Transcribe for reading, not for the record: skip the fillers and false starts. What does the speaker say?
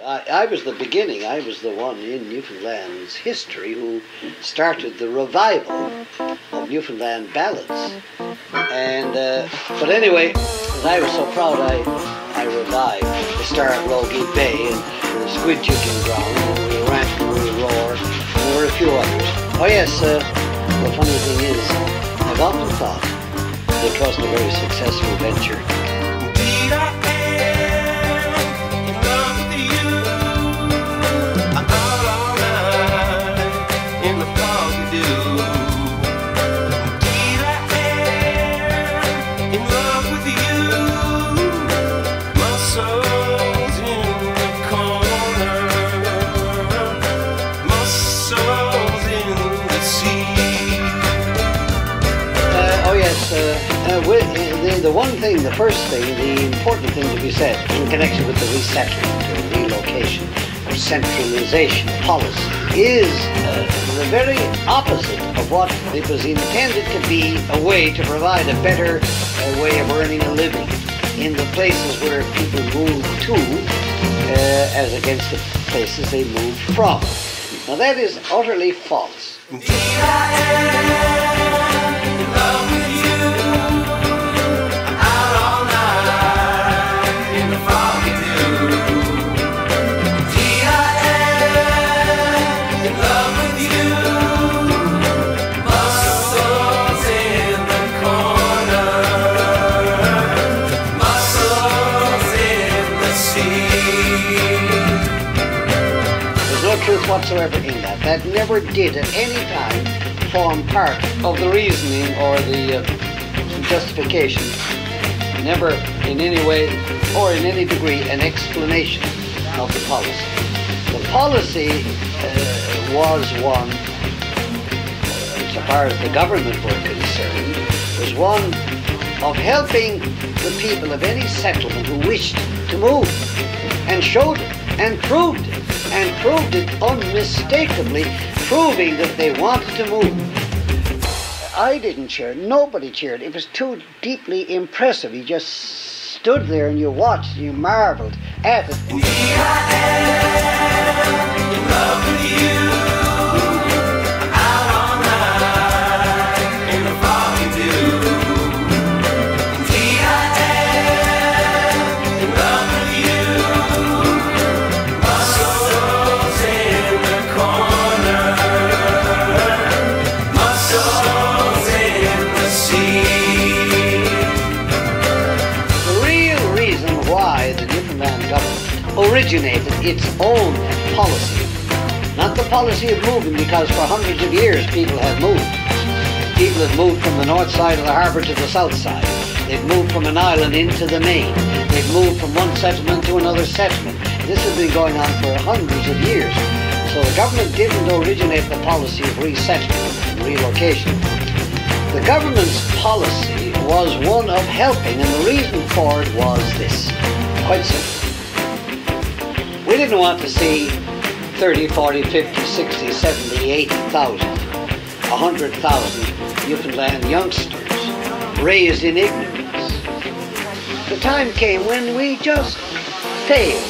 I was the beginning. I was the one in Newfoundland's history who started the revival of Newfoundland ballads. And but anyway, as I was so proud, I revived the Star at Rogie Bay and the Squid Chicken Ground and the Rank and the Roar, and there were a few others. Oh yes, the funny thing is, I've often thought it wasn't a very successful venture. The first thing, the important thing to be said in connection with the resettlement or relocation or centralization policy is the very opposite of what it was intended to be, a way to provide a better way of earning a living in the places where people move to as against the places they moved from. Now that is utterly false. Truth whatsoever in that. That never did at any time form part of the reasoning or the justification, never in any way or in any degree an explanation of the policy. The policy was one, so far as the government were concerned, was one of helping the people of any settlement who wished to move, and showed it and proved it. And proved it unmistakably, proving that they wanted to move. I didn't cheer, nobody cheered. It was too deeply impressive. You just stood there and you watched and you marveled at it. In love with you. Originated its own policy, not the policy of moving, because for hundreds of years people had moved. People had moved from the north side of the harbour to the south side. They'd moved from an island into the main. They'd moved from one settlement to another settlement. This had been going on for hundreds of years. So the government didn't originate the policy of resettlement and relocation. The government's policy was one of helping, and the reason for it was this. Quite simple. We didn't want to see 30, 40, 50, 60, 70, 80,000, 100,000 Newfoundland youngsters raised in ignorance. The time came when we just failed